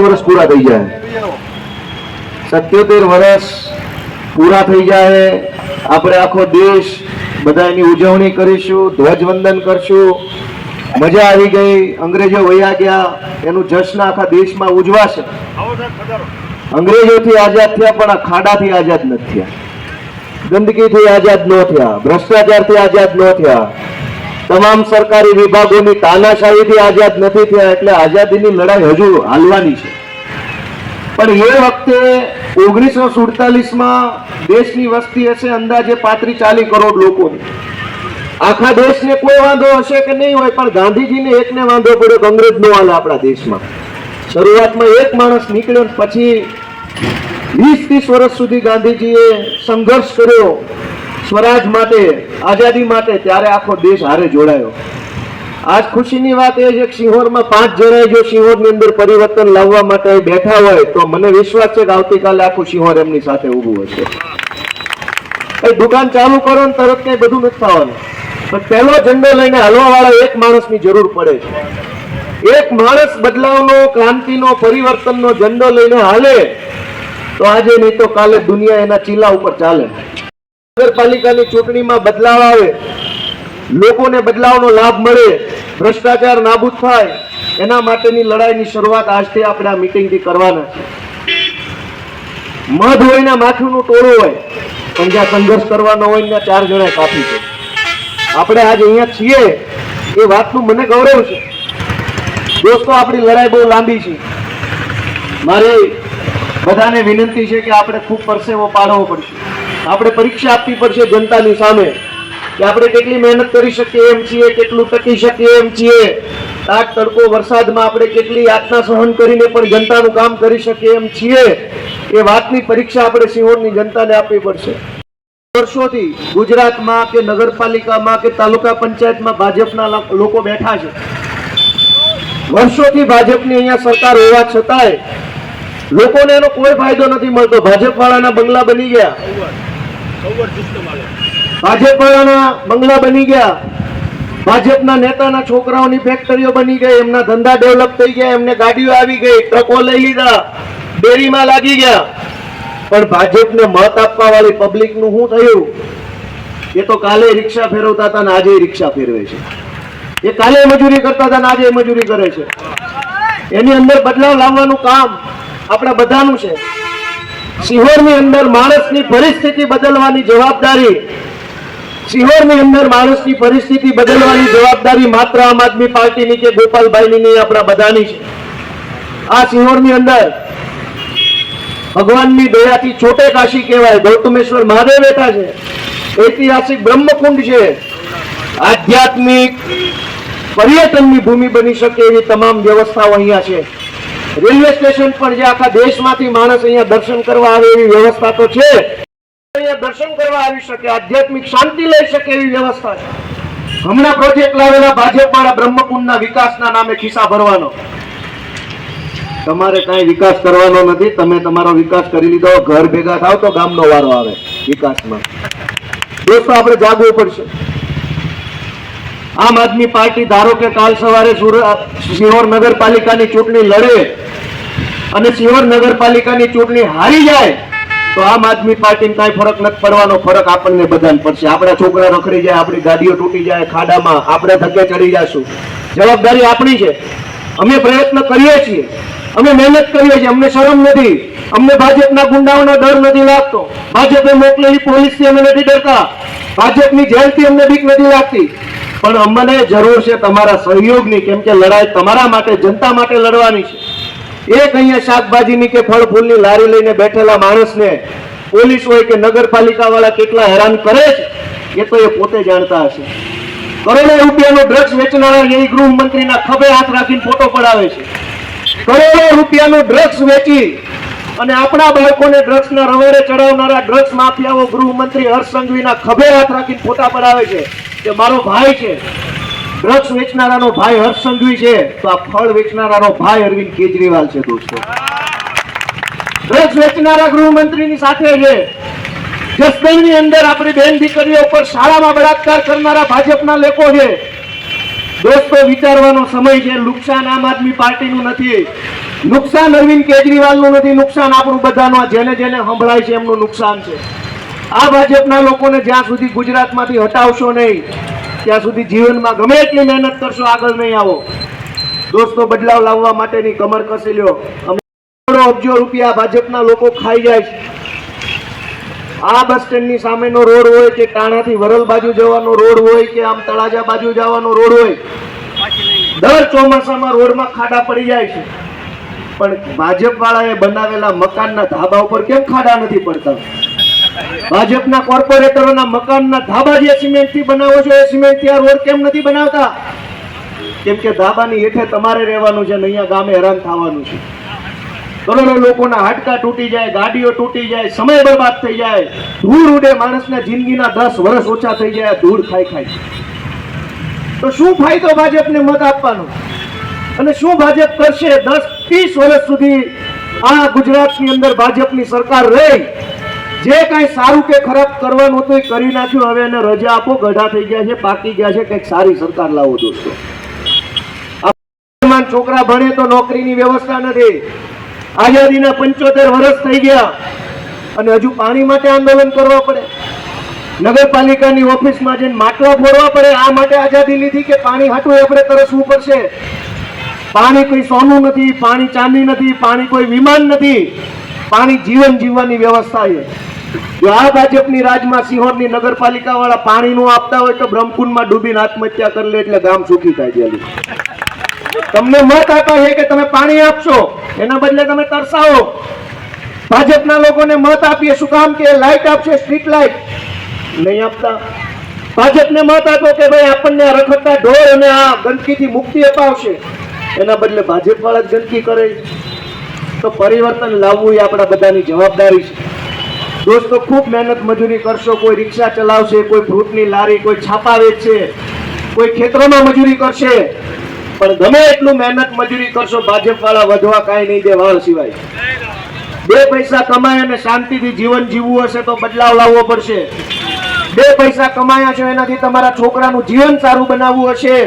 વર્ષ પૂરા થઈ જાય, 77 વર્ષ પૂરા થઈ જાય, આપણે આખો દેશ બધા એની ઉજવણી કરીશું, ધ્વજવંદન કરશું, મજા આવી ગઈ, અંગ્રેજો વયા ગયા, એનું જશ્ન આખા દેશમાં ઉજવાશે. અંગ્રેજોથી આઝાદ થયા પણ આ ખાડાથી આઝાદ નથી થયા, ગંદકીથી આઝાદ ન થયા, ભ્રષ્ટાચારથી આઝાદ ન થયા, તમામ સરકારી વિભાગોની તાનાશાહીથી આઝાદ નથી થયા. એટલે આઝાદીની લડાઈ હજુ હાલવાની છે. પણ એ વખતે 1947માં દેશની વસ્તી હશે અંદાજે 35-40 કરોડ લોકોની. આખા દેશને કોઈ વાંધો હશે કે નહીં હોય, પણ ગાંધીજીને એકને વાંધો પડ્યો કે અંગ્રેજ નો હાલે આપણા દેશમાં. શરૂઆતમાં એક માણસ નીકળ્યો, પછી 20-30 વર્ષ સુધી ગાંધીજીએ સંઘર્ષ કર્યો સ્વરાજ માટે, આઝાદી માટે. ત્યારે આખો દેશ હારે જોડાયો. આજ ખુશીની વાત એ છે કે સિંહોરમાં 5 જણાએ જો સિંહોરની અંદર પરિવર્તન લાવવા માટે બેઠા હોય તો મને વિશ્વાસ છે કે આવતીકાલે આખું સિંહોર એમની સાથે ઊભું હશે. દુકાન ચાલુ કરો ને તરત કઈ બધું નથી થવાનું, પણ પહેલો ઝંડો લઈને હાલવા વાળા એક માણસની જરૂર પડે છે. એક માણસ બદલાવનો, ક્રાંતિનો, પરિવર્તનનો ઝંડો લઈને હાલે તો આજે નહીં તો કાલે દુનિયા એના ચીલા ઉપર ચાલે. નગરપાલિકાની ચૂંટણીમાં બદલાવ આવે, લોકોને બદલાવનો લાભ મળે, ભ્રષ્ટાચાર નાબૂદ થાય, એના માટેની લડાઈની શરૂઆત આજથી આપણે આ મીટિંગથી કરવાના છે. મધ હોય ને માથુંનું ટોળું હોય, પણ જ્યાં સંઘર્ષ કરવાનો હોય ત્યાં 4 જણા કાફી છે. આપણે આજે અહીંયા છીએ એ વાતનું મને ગૌરવ છે. દોસ્તો, આપણી લડાઈ બહુ લાંબી છે. મારે બધાને વિનંતી છે કે આપણે ખૂબ પરસેવો પાડવો પડશે, આપણે પરીક્ષા આપવી પડશે જનતાની સામે કે આપણે કેટલી મહેનત કરી શકીએ એમ છીએ, કેટલું ટકી શકીએ એમ છીએ, તાપ તડકો વરસાદમાં આપણે કેટલી યાતના સહન કરીને પણ જનતાનું કામ કરી શકીએ એમ છીએ. એ વાતની પરીક્ષા આપણે સિંહોરની જનતાને આપવી પડશે. વર્ષોથી ગુજરાતમાં કે નગરપાલિકામાં કે તાલુકા પંચાયતમાં ભાજપના લોકો બેઠા છે. વર્ષોથી ભાજપની અહીંયા સરકાર હોવા છતાંય લોકોને એનો કોઈ ફાયદો નથી મળતો. ભાજપ વાળાના બંગલા બની ગયા, ભાજપ વાળાના બંગલા બની ગયા, ભાજપના નેતાના છોકરાઓની ફેક્ટરીઓ બની ગઈ, એમના ધંધા ડેવલપ થઈ ગયા, એમને ગાડીઓ આવી ગઈ, ટ્રકો લઈ લીધા, ડેરીમાં લાગી ગયા. પણ ભાજપને મત આપવા વાળી પબ્લિક નું શું થયું? એ તો કાલે રિક્ષા ફેરવતા હતા ને આજે રિક્ષા ફેરવે છે. એ કાલે મજૂરી કરતા હતા ને આજે મજૂરી કરે છે. એની અંદર બદલાવ લાવવાનું કામ આપણા બધાનું છે. સિંહોરની અંદર માણસની પરિસ્થિતિ બદલવાની જવાબદારી, સિંહોરની અંદર માણસની પરિસ્થિતિ બદલવાની જવાબદારી માત્ર આમ આદમી પાર્ટીની કે ગોપાલભાઈની નહીં, આપણા બધાની છે. આ સિંહોરની અંદર ભગવાનની દયાથી છોટે કાશી કહેવાય, ગૌતમેશ્વર મહાદેવ બેઠા છે, ઐતિહાસિક બ્રહ્મકુંડ છે, આધ્યાત્મિક પર્યટનની ભૂમિ બની શકે એવી તમામ વ્યવસ્થાઓ અહીંયા છે. રેલવે સ્ટેશન પર જે આખા દેશમાંથી માણસ અહીંયા દર્શન કરવા આવે એવી વ્યવસ્થા તો છે. અહીંયા દર્શન કરવા આવી શકે, આધ્યાત્મિક શાંતિ લઈ શકે એવી વ્યવસ્થા છે. હમણાં પ્રોજેક્ટ લાવેલા ભાજપ વાળા બ્રહ્મકુંડના વિકાસના નામે ખિસ્સા ભરવાનો. તમારે કઈ વિકાસ કરવાનો નથી, તમે તમારો વિકાસ કરી લીધો, ઘર ભેગા થાવ તો ગામનો વારો આવે વિકાસમાં. દોસ્તો, આપણે જાગવું પડશે. આમ આદમી પાર્ટી ધારો કે કાલ સવારે સિંહોર નગરપાલિકાની ચૂંટણી લડે અને સિંહોર નગરપાલિકાની ચૂંટણી હારી જાય તો આમ આદમી પાર્ટીને કાંઈ ફરક નથી પડવાનો. ફરક આપણને બધાને પડશે. આપણા છોકરા રખડી જાય, આપણી ગાડીઓ તૂટી જાય ખાડામાં, આપણે ધક્કે ચડી જશું. જવાબદારી આપણી છે. અમે પ્રયત્ન કરીએ છીએ, અમે મહેનત કરીએ છીએ, અમને શરમ નથી, અમને ભાજપના ગુંડાઓનો ડર નથી લાગતો, ભાજપે મોકલેલી પોલીસથી અમે નથી ડરતા, ભાજપની જેલથી અમને બીક નથી લાગતી. પણ અમને જરૂર છે તમારા સહયોગની, કેમ કે લડાઈ તમારા માટે, જનતા માટે લડવાની છે. એક અહીંયા શાકભાજીની કે ફળ ફૂલની લારી લઈને બેઠેલા માણસને પોલીસ હોય કે નગરપાલિકા વાળા કેટલા હેરાન કરે છે એ તો એ પોતે જાણતા હશે. કરોડો રૂપિયાનો ડ્રગ્સ વેચનારા એ ગૃહમંત્રીના ખભે હાથ રાખીને ફોટો પડાવે છે. કરોડો રૂપિયાનું ડ્રગ્સ વેચી અને આપણા બાળકોને ડ્રગ્સના રવાડે ચડાવનારા ડ્રગ્સ માફિયાઓ ગૃહમંત્રી હર્ષ સંઘવીના ખભે હાથ રાખીને ફોટા પડાવે છે કે મારો ભાઈ છે. ડ્રગ્સ વેચનારાનો ભાઈ હર્ષ સંઘવી છે તો આ ફળ વેચનારાનો ભાઈ અરવિંદ કેજરીવાલ છે. દોસ્તો, ડ્રગ્સ વેચનારા ગૃહમંત્રીની સાથે છે. જસદણની અંદર આપણી બેન દીકરીઓ ઉપર શાળામાં બળાત્કાર કરનારા ભાજપના લોકો છે. દોસ્તો, વિચારવાનો સમય છે. નુકસાન આમ આદમી પાર્ટીનું નથી, નુકસાન અરવિંદ કેજરીવાલનું નથી, નુકસાન આપણું બધાનું, જેને જેને સંભળાય છે એમનું નુકસાન છે. આ ભાજપના લોકોને જ્યાં સુધી ગુજરાતમાંથી હટાવશો નહીં ત્યાં સુધી જીવનમાં ગમે એટલી મહેનત કરશો આગળ નહીં આવો. દોસ્તો, બદલાવ લાવવા માટેની કમર કસી લ્યો. કરોડો અબજો રૂપિયા ભાજપના લોકો ખાઈ જાય છે. આ બસ સ્ટેન્ડની સામેનો રોડ હોય કે ટાણાથી વરલ બાજુ જવાનો રોડ હોય કે આમ તળાજા બાજુ જવાનો રોડ હોય, દર ચોમાસામાં રોડમાં ખાડા પડી જાય છે. પણ ભાજપ વાળાએ બનાવેલા મકાનના ધાબા ઉપર કેમ ખાડા નથી પડતા? ભાજપના કોર્પોરેટરોના મકાનના ધાબા જે સિમેન્ટથી બનાવો છો એ સિમેન્ટથી આ રોડ કેમ નથી બનાવતા? કેમ કે ધાબાની હેઠે તમારે રહેવાનું છે ને અહીંયા ગામે હેરાન થવાનું છે. કરોડો લોકોના હાડકા તૂટી જાય, ગાડીઓ તૂટી જાય, સમય બરબાદ થઈ જાય, ધૂળ ઉડે, માણસના જિંદગીના 10 વર્ષ ઓછા થઈ જાય ધૂળ ખાઈ ખાઈ. તો શું ફાયદો ભાજપને મત આપવાનો? અને શું ભાજપ કરશે? 10-30 વર્ષ સુધી આ ગુજરાતની અંદર ભાજપની સરકાર રહી, જે કાંઈ સારું કે ખરાબ કરવાનું હતું એ કરી નાખ્યું. હવે એને રજા આપો, ગઢા થઈ ગયા છે, પાકી ગયા છે, કંઈક સારી સરકાર લાવો. દોસ્તો, છોકરા ભણે તો નોકરીની વ્યવસ્થા નથી. આઝાદીના 75 વર્ષ થઈ ગયા અને હજુ પાણી માટે આંદોલન કરવા પડે, નગરપાલિકાની ઓફિસમાં જઈને માટલા ફોડવા પડે. આ માટે આઝાદી લીધી કે પાણી હાટું આપણે તરસવું પડશે? પાણી કોઈ સોનું નથી, પાણી ચાંદી નથી, પાણી કોઈ વિમાન નથી, પાણી જીવન જીવવાની વ્યવસ્થા છે. જો આ ભાજપની રાજમાં સિંહોરની નગરપાલિકા વાળા પાણી નું આપતા હોય તો બ્રહ્મકુંડમાં ડૂબીને આત્મહત્યા કરી લે એટલે ગામ સુખી થાય છે. તમને મત આપ્યા છે કે તમે પાણી આપશો, એના બદલે તમે તરસાવો. ભાજપના લોકોને મત આપીએ શું કામ? કે લાઈટ આપશે, સ્ટ્રીટ લાઈટ નહીં આપતા. ભાજપને મત આપો કે ભાઈ આપણને આ રખડતા ઢોર અને આ ગંદકીથી મુક્તિ અપાવશે, એના બદલે ભાજપ વાળા જ ગંદકી કરે. તો પરિવર્તન લાવવું એ આપણા બધાની જવાબદારી છે. દોસ્તો, ખૂબ મહેનત મજૂરી કરશો. કોઈ રિક્ષા ચલાવશે, કોઈ ફ્રૂટની લારી, કોઈ છાપા વેચશે, કોઈ ખેતરોમાં મજૂરી કરશે, પણ ગમે એટલું મહેનત મજૂરી કરશો ભાજપ વાળા વધવા કાંઈ નહીં દે વાળ સિવાય. 2 પૈસા કમાય અને શાંતિથી જીવન જીવવું હશે તો બદલાવ લાવવો પડશે. 2 પૈસા કમાયા છો એનાથી તમારા છોકરાનું જીવન સારું બનાવવું હશે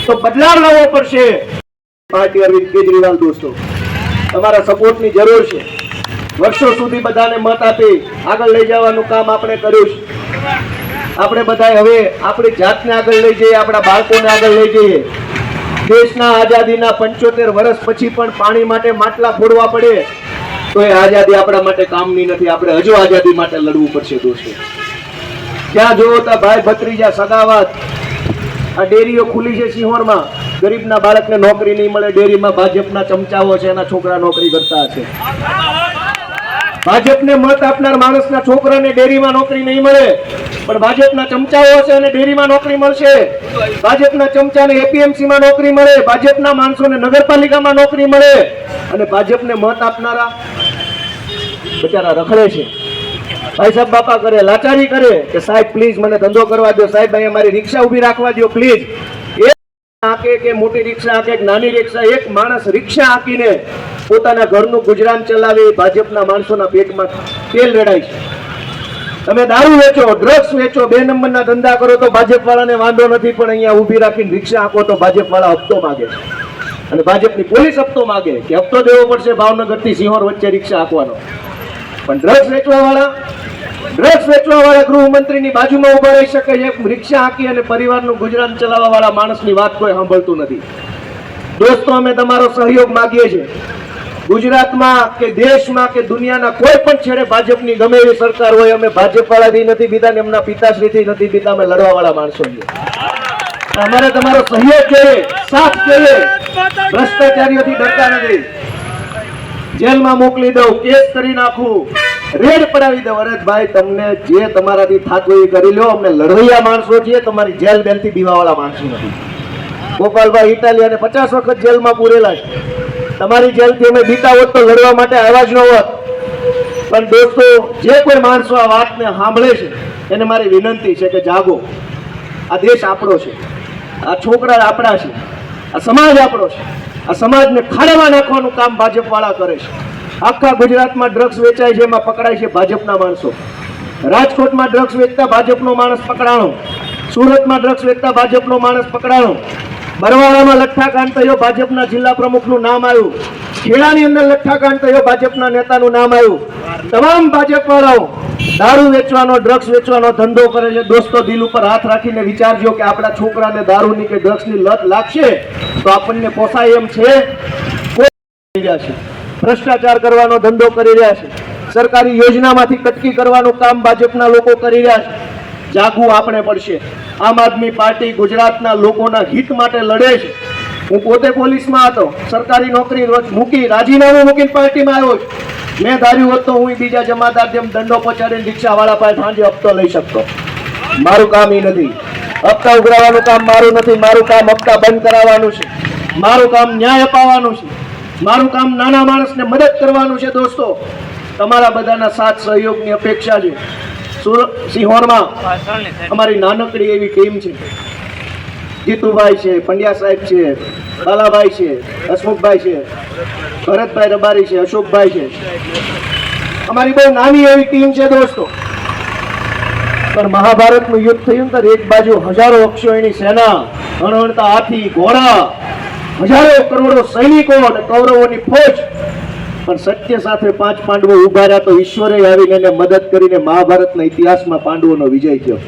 તો બદલાવ લાવવો પડશે. પાર્ટી અરવિંદ કેજરીવાલ, દોસ્તો, તમારા સપોર્ટની જરૂર છે. વર્ષો સુધી બધાને મત આપી આગળ લઈ જવાનું કામ આપણે કર્યું છે. આપણે બધા હવે આપણી જાતને આગળ લઈ જઈએ, આપણા બાળકોને આગળ લઈ જઈએ. દેશના આઝાદીના 75 વર્ષ પછી પણ પાણી માટે માટલા ફોડવા પડે તો એ આઝાદી આપણા માટે કામની નથી. આપણે હજુ આઝાદી માટે લડવું પડશે. દોસ્તો, જ્યાં જોવો ત્યાં ભાઈ ભત્રીજા સગાવાત. આ ડેરીઓ ખુલી છે સિંહોરમાં, ગરીબના બાળકને નોકરી નહીં મળે. ડેરીમાં ભાજપના ચમચાઓ છે, એના છોકરા નોકરી કરતા હશે. ભાજપને મત આપનાર માણસના છોકરાને ડેરીમાં નોકરી નહીં મળે, પણ ભાજપના ચમચાઓ હશે અને ડેરીમાં નોકરી મળશે. ભાજપના ચમચાને એપીએમસીમાં નોકરી મળે, ભાજપના માણસોને નગરપાલિકામાં નોકરી મળે. અને ભાજપને મત આપનારા બચારા રખડે છે. ભાઈ સાહેબ બાપા કરે, લાચારી કરે કે સાહેબ પ્લીઝ મને ધંધો કરવા દો, સાહેબ અહીંયા મારી રિક્ષા ઉભી રાખવા દો પ્લીઝ. આકે કે મોટી રિક્ષા આકે નાની રિક્ષા, એક માણસ રિક્ષા આકીને પોતાના ઘરનું ગુજરાન ચલાવે ભાજપના માણસોના પેટમાં તેલ રેડાય છે. તમે દારૂ વેચો, ડ્રગ્સ વેચો, 2 નંબરના ધંધા કરો તો ભાજપ વાળાને વાંધો નથી, પણ અહીંયા ઊભી રાખીને રિક્ષા આંકો તો ભાજપ વાળા હપ્તો માગે છે. અને ભાજપની પોલીસ હપ્તો માગે કે હપ્તો દેવો પડશે ભાવનગરથી સિંહોર વચ્ચે રિક્ષા આંકવાનો. પણ ડ્રગ્સ વેચવા વાળા ગૃહમંત્રીની બાજુમાં ઉભા રહી શકે છે. રિક્ષા આંકી અને પરિવારનું ગુજરાન ચલાવવા વાળા માણસની વાત કોઈ સાંભળતું નથી. દોસ્તો, અમે તમારો સહયોગ માંગીએ છીએ. ગુજરાતમાં કે દેશમાં કે દુનિયાના કોઈ પણ છેડે ભાજપની ગમે એવી સરકાર હોય, અમે ભાજપ વાળાથી નથી બીતા, એમના પિતાશ્રીથી નથી બીતા, અમે લડવા વાળા માણસો છીએ. અમારે તમારો સહયોગ જોઈએ, સાથ જોઈએ. ભ્રષ્ટાચારીઓથી ડરતા નથી. જેલમાં મોકલી દઉં, કેસ કરી નાખું, રેડ પડાવી દઉં. અરે ભાઈ, તમને જે તમારાથી થાતું એ કરી લો. અમને લડવૈયા માણસો છીએ, તમારી જેલ બેલથી બીવા વાળા માણસો નથી. ગોપાલભાઈ ઇટાલિયાને 50 વખત જેલમાં પૂરેલા છે. તમારી જેલથી અમે બીતા હોત તો લડવા માટે આવ્યા જ ન હોત. પણ દોસ્તો, જે કોઈ માણસો આ વાતને સાંભળે છે એને મારી વિનંતી છે કે જાગો. આ દેશ આપણો છે, આ છોકરા આપણા છે, આ સમાજ આપણો છે. આ સમાજને ખાડામાં નાખવાનું કામ ભાજપ વાળા કરે છે. આખા ગુજરાતમાં ડ્રગ્સ વેચાય છે, એમાં પકડાય છે ભાજપના માણસો. રાજકોટમાં ડ્રગ્સ વેચતા ભાજપનો માણસ પકડાણો, સુરતમાં ડ્રગ્સ વેચતા ભાજપનો માણસ પકડાણો, બરવાળામાં લઠ્ઠાકાંડ થયો, ભાજપના જિલ્લા પ્રમુખનું નામ આવ્યું. ખેડાની અંદર લઠ્ઠાકાંડ થયો, ભાજપના નેતાનું નામ આવ્યું. તમામ ભાજપ વાળાઓ દારૂ વેચવાનો, ડ્રગ્સ વેચવાનો ધંધો કરે છે. દોસ્તો, દિલ ઉપર હાથ રાખીને વિચારજો કે આપણા છોકરાને દારૂની કે ડ્રગ્સની લત લાગશે તો આપણને પોસાય એમ છે? કોઈ રહ્યા છે, ભ્રષ્ટાચાર કરવાનો ધંધો કરી રહ્યા છે, સરકારી યોજનામાંથી કટકી કરવાનું કામ ભાજપના લોકો કરી રહ્યા છે. જાગવું આપણે પડશે. આમ આદમી પાર્ટી ગુજરાતના લોકોના હિત માટે લડે છે. હું પોતે પોલીસમાં હતો, સરકારી નોકરી મૂકી, રાજીનામું મૂકીને પાર્ટીમાં આવ્યો છું. મેં ધાર્યું હોત તો હું બીજા જમાદાર જેમ દંડો પહોંચાડીને રિક્ષાવાળા પાસે સાંજે હપ્તો લઈ શકતો. મારું કામ એ નથી. હપ્તા ઉઘરાવવાનું કામ મારું નથી. મારું કામ હપ્તા બંધ કરાવવાનું છે. મારું કામ ન્યાય અપાવવાનું છે. મારું કામ નાના માણસને મદદ કરવાનું છે. દોસ્તો, તમારા બધાના સાથ સહયોગની અપેક્ષા છે. સિંહોરમાં અમારી નાનકડી એવી ટીમ છે. જીતુભાઈ છે, પંડ્યા સાહેબ છે, બાલાભાઈ છે, હસમુખભાઈ છે, ભરતભાઈ રબારી છે, અશોકભાઈ છે. અમારી બહુ નાની એવી ટીમ છે દોસ્તો. પણ મહાભારતનું યુદ્ધ થયું ને એક બાજુ હજારો અક્ષોહિણી સેના, અણહણતા હાથી, ઘોડા, હજારો કરોડો સૈનિકો અને કૌરવોની ફોજ. પણ સત્ય સાથે 5 પાંડવો ઉભા રહ્યા તો ઈશ્વરે આવીને એને મદદ કરીને મહાભારતના ઇતિહાસમાં પાંડવોનો વિજય થયો.